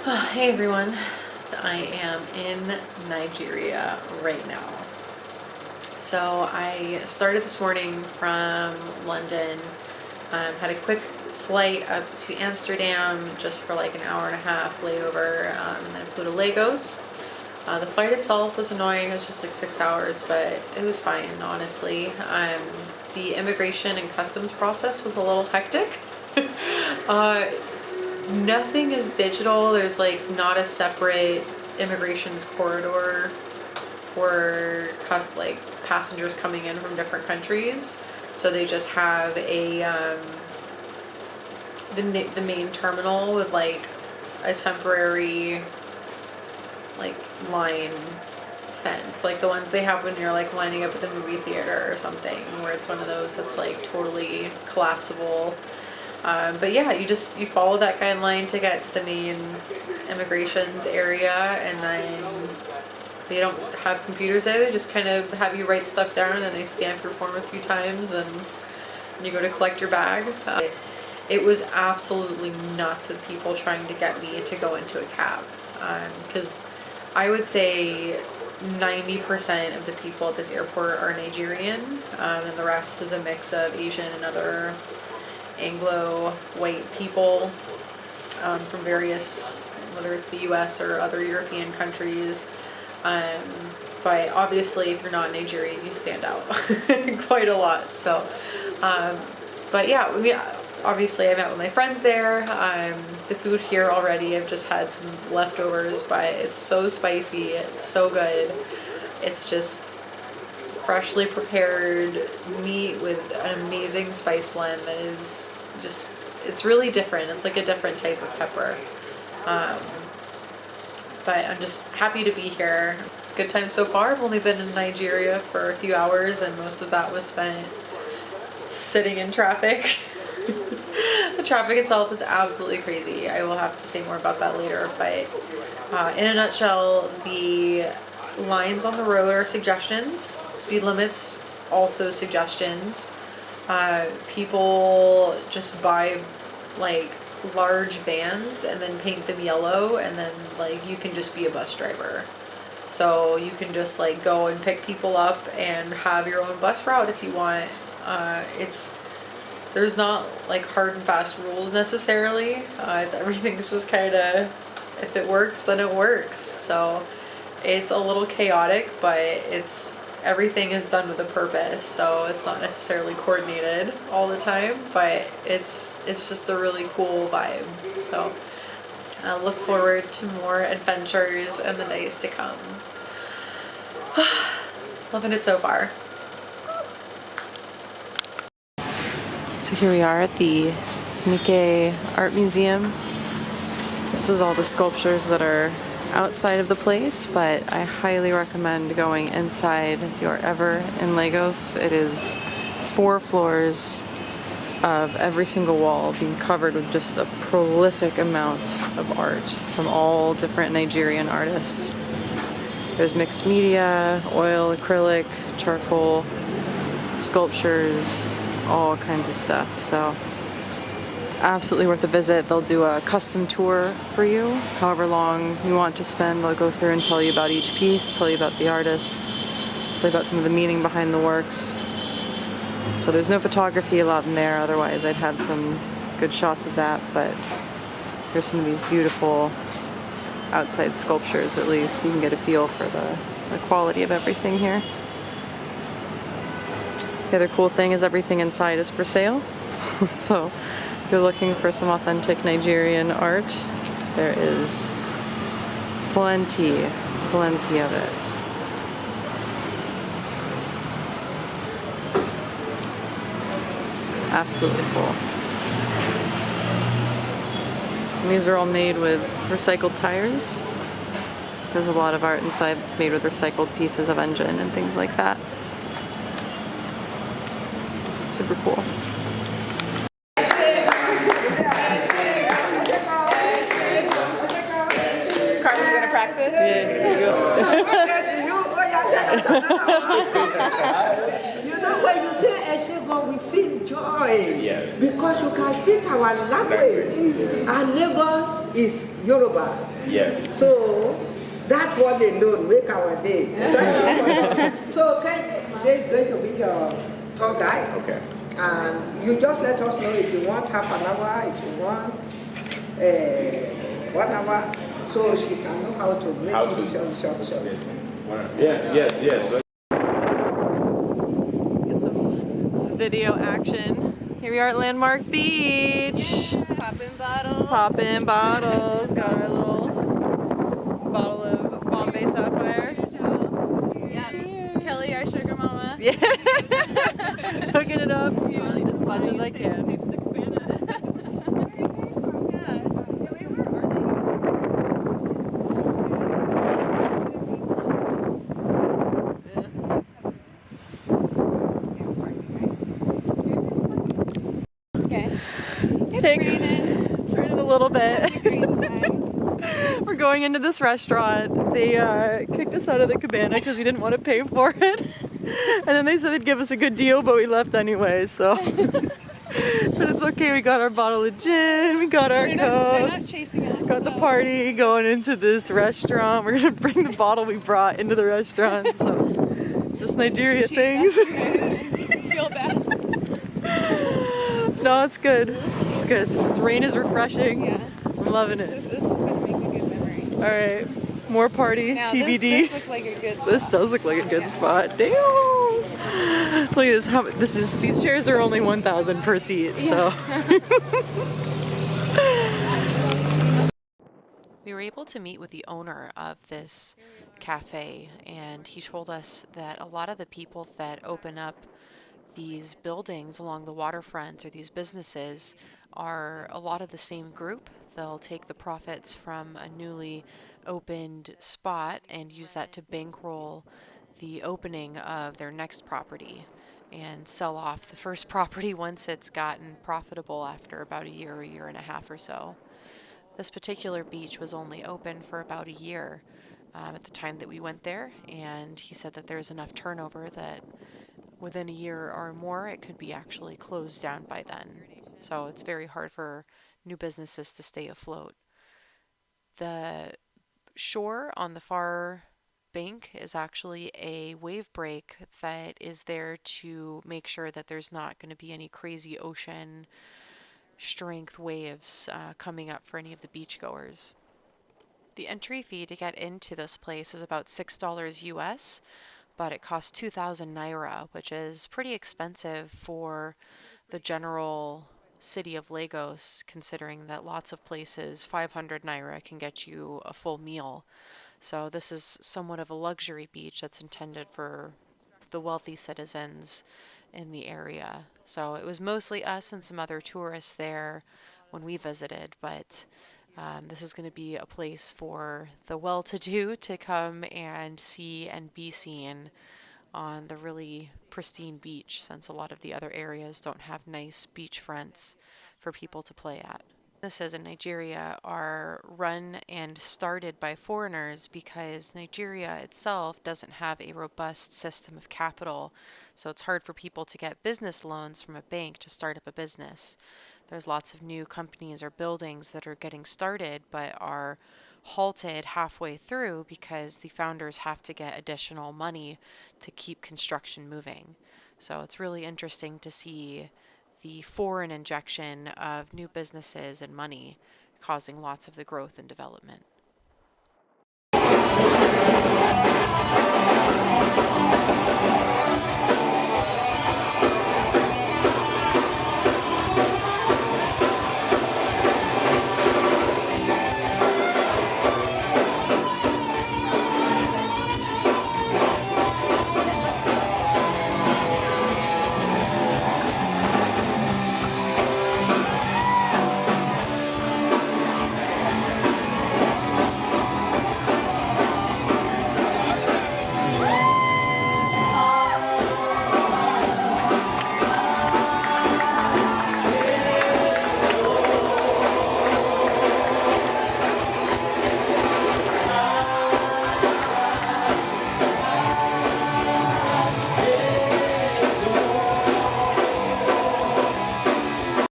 Hey everyone, I am in Nigeria right now. So I started this morning from London, had a quick flight up to Amsterdam just for like an hour and a half layover, and then flew to Lagos. The flight itself was annoying, it was just like 6 hours, but it was fine, honestly. The immigration and customs process was a little hectic. Nothing is digital. There's like not a separate immigrations corridor for like passengers coming in from different countries. So they just have a the main terminal with like a temporary like line fence, like the ones they have when you're like lining up at the movie theater or something, where it's one of those that's like totally collapsible. But yeah, you follow that guideline to get to the main immigrations area, and then they don't have computers there. They just kind of have you write stuff down, and then they stamp your form a few times, and you go to collect your bag. It was absolutely nuts with people trying to get me to go into a cab, because I would say 90% of the people at this airport are Nigerian, and the rest is a mix of Asian and other Anglo white people from various, whether it's the US or other European countries. But obviously if you're not Nigerian, you stand out quite a lot. So, but yeah, obviously I met with my friends there. The food here already, I've just had some leftovers, but it's so spicy, it's so good. It's just freshly prepared meat with an amazing spice blend that is just, it's really different. It's like a different type of pepper. But I'm just happy to be here. Good time so far. I've only been in Nigeria for a few hours, and most of that was spent sitting in traffic. The traffic itself is absolutely crazy. I will have to say more about that later, but in a nutshell, the lines on the road are suggestions. Speed limits also suggestions. People just buy like large vans and then paint them yellow, and then like you can just be a bus driver. So you can just like go and pick people up and have your own bus route if you want. There's not like hard and fast rules necessarily. Everything's just kind of, if it works, then it works. So it's a little chaotic, but everything is done with a purpose. So it's not necessarily coordinated all the time, but it's just a really cool vibe. So I look forward to more adventures in the days to come. Loving it so far. So here we are at the NEE-kay Art Museum. This is all the sculptures that are outside of the place, but I highly recommend going inside if you are ever in Lagos. It is 4 floors of every single wall being covered with just a prolific amount of art from all different Nigerian artists. There's mixed media, oil, acrylic, charcoal, sculptures, all kinds of stuff. So it's absolutely worth a visit. They'll do a custom tour for you, however long you want to spend. They'll go through and tell you about each piece, tell you about the artists, tell you about some of the meaning behind the works. So there's no photography allowed in there, otherwise I'd have some good shots of that, but there's some of these beautiful outside sculptures at least, so you can get a feel for the quality of everything here. The other cool thing is everything inside is for sale. So if you're looking for some authentic Nigerian art, there is plenty of it. Absolutely cool. And these are all made with recycled tires. There's a lot of art inside that's made with recycled pieces of engine and things like that. Super cool. Carmen's gonna practice? Yeah, here you go. You know when you say Eshegon, we feel joy. Yes. Because you can speak our language. And Lagos is Yoruba. Yes. So that one alone make our day. Thank you. So today is going to be your tour guide. Okay. And you just let us know if you want half an hour, if you want 1 hour, so she can know how to make it short. Yes. Get some video action. Here we are at Landmark Beach. Popping bottles. Popping bottles. Got our little bottle of Bombay Sapphire. Yeah. Cheers. Kelley, our sugar mama. Yeah. Hooking it up as much as I can. Okay. It's raining a little bit. We're going into this restaurant. They kicked us out of the cabana because we didn't want to pay for it. And then they said they'd give us a good deal, but we left anyway, so. But it's okay, we got our bottle of gin, we got our They're not cups, chasing us. got the party going into this restaurant. We're gonna bring the bottle we brought into the restaurant, so it's just Nigeria things. Feel bad. No, it's good. It's good. This rain is refreshing. Yeah. I'm loving it. This is gonna make a good memory. All right, more party, Now, TBD. This looks like a good. This does look like a good spot. Damn! Look at this. These chairs are only 1,000 per seat, so. We were able to meet with the owner of this cafe, and he told us that a lot of the people that open up these buildings along the waterfront or these businesses are a lot of the same group. They'll take the profits from a newly opened spot and use that to bankroll the opening of their next property and sell off the first property once it's gotten profitable after about a year and a half or so. This particular beach was only open for about a year at the time that we went there, and he said that there's enough turnover that within a year or more it could be actually closed down by then. So it's very hard for new businesses to stay afloat. The shore on the far bank is actually a wave break that is there to make sure that there's not going to be any crazy ocean strength waves coming up for any of the beachgoers. The entry fee to get into this place is about $6 US, but it costs 2,000 naira, which is pretty expensive for the general city of Lagos, considering that lots of places 500 naira can get you a full meal. So this is somewhat of a luxury beach that's intended for the wealthy citizens in the area. So it was mostly us and some other tourists there when we visited, but this is going to be a place for the well-to-do to come and see and be seen on the really pristine beach, since a lot of the other areas don't have nice beach fronts for people to play at. Businesses in Nigeria are run and started by foreigners because Nigeria itself doesn't have a robust system of capital, so it's hard for people to get business loans from a bank to start up a business. There's lots of new companies or buildings that are getting started but are halted halfway through because the founders have to get additional money to keep construction moving. So it's really interesting to see the foreign injection of new businesses and money causing lots of the growth and development.